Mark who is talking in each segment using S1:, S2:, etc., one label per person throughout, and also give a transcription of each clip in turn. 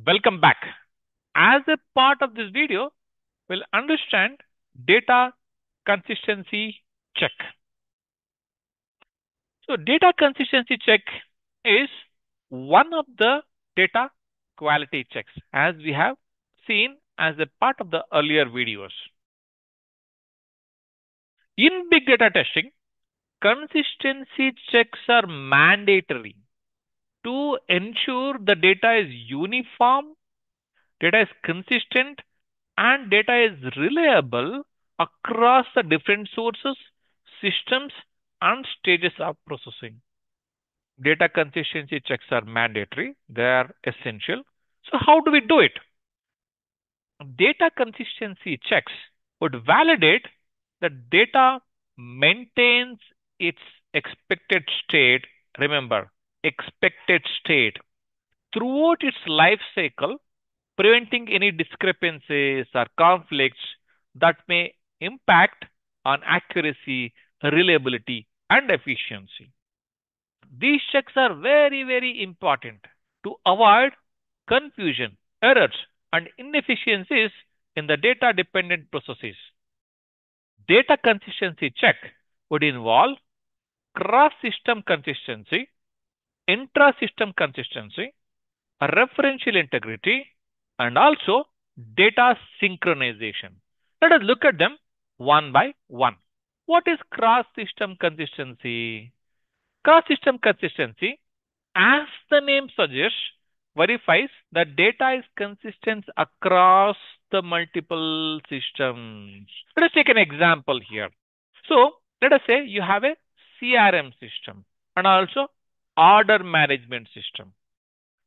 S1: Welcome back. As a part of this video, we'll understand data consistency check. So data consistency check is one of the data quality checks as we have seen as a part of the earlier videos. In big data testing, consistency checks are mandatory to ensure the data is uniform, data is consistent, and data is reliable across the different sources, systems, and stages of processing. Data consistency checks are mandatory, they are essential. So, how do we do it? Data consistency checks would validate that data maintains its expected state. Remember, expected state throughout its life cycle, preventing any discrepancies or conflicts that may impact on accuracy, reliability, and efficiency. These checks are very, very important to avoid confusion, errors, and inefficiencies in the data dependent processes. Data consistency check would involve cross system consistency, intra system consistency, referential integrity, and also data synchronization. Let us look at them one by one. What is cross system consistency? Cross system consistency, as the name suggests, verifies that data is consistent across the multiple systems. Let us take an example here. So, let us say you have a CRM system and also order management system.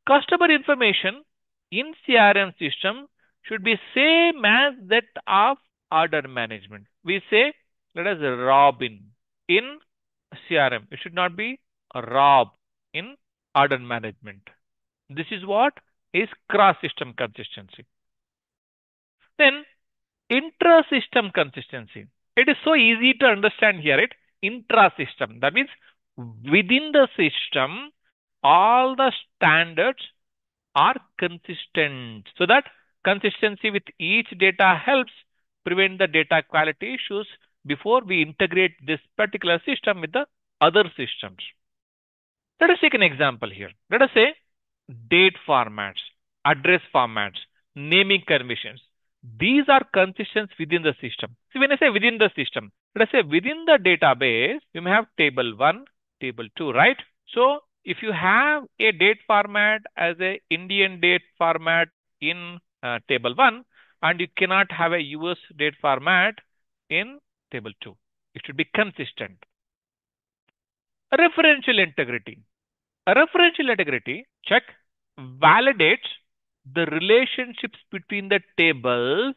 S1: Customer information in CRM system should be same as that of order management. We say, let us Robin in CRM. It should not be Rob in order management. This is what is cross-system consistency. Then intra-system consistency. It is so easy to understand here. Intra-system. That means within the system, all the standards are consistent. So that consistency with each data helps prevent the data quality issues before we integrate this particular system with the other systems. Let us take an example here. Let us say date formats, address formats, naming conventions. These are consistent within the system. So when I say within the system, let us say within the database, you may have table 1, table 2, right? So if you have a date format as a Indian date format in table 1 and you cannot have a US date format in table 2, it should be consistent. Referential integrity. A referential integrity check validates the relationships between the tables,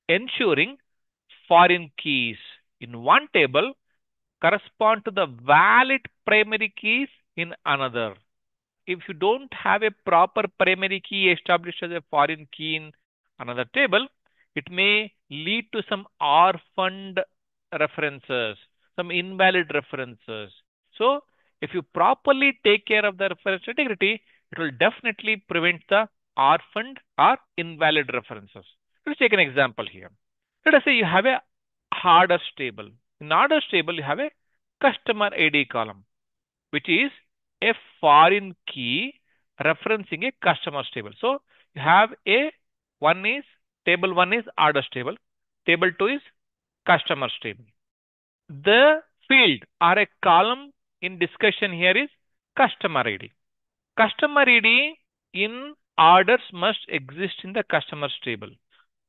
S1: ensuring foreign keys in one table correspond to the valid primary keys in another. If you don't have a proper primary key established as a foreign key in another table, it may lead to some orphaned references, some invalid references. So, if you properly take care of the reference integrity, it will definitely prevent the orphaned or invalid references. Let's take an example here. Let us say you have a orders table. In orders table, you have a customer ID column, which is a foreign key referencing a customer's table. So you have table 1 is orders table, table 2 is customers table. The field or a column in discussion here is customer ID. Customer ID in orders must exist in the customers table.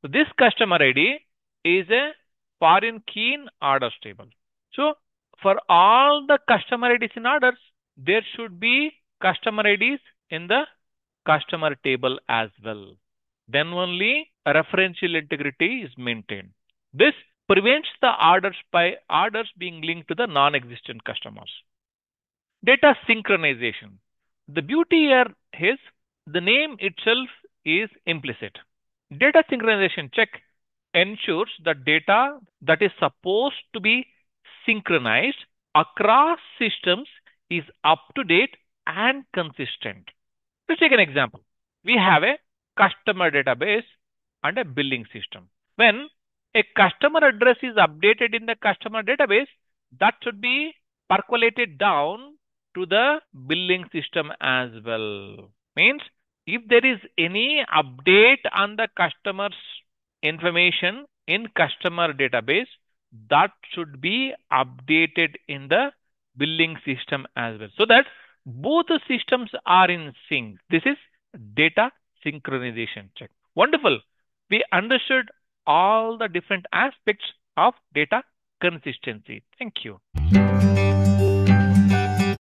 S1: So this customer ID is a foreign key in orders table. So for all the customer IDs in orders, there should be customer IDs in the customer table as well. Then only referential integrity is maintained. This prevents the orders being linked to the non-existent customers. Data synchronization. The beauty here is the name itself is implicit. Data synchronization check ensures that data that is supposed to be synchronized across systems is up to date and consistent. Let's take an example. We have a customer database and a billing system. When a customer address is updated in the customer database, that should be percolated down to the billing system as well. Means if there is any update on the customer's information in customer database, that should be updated in the billing system as well, so that both the systems are in sync. This is data synchronization check. Wonderful. We understood all the different aspects of data consistency. Thank you.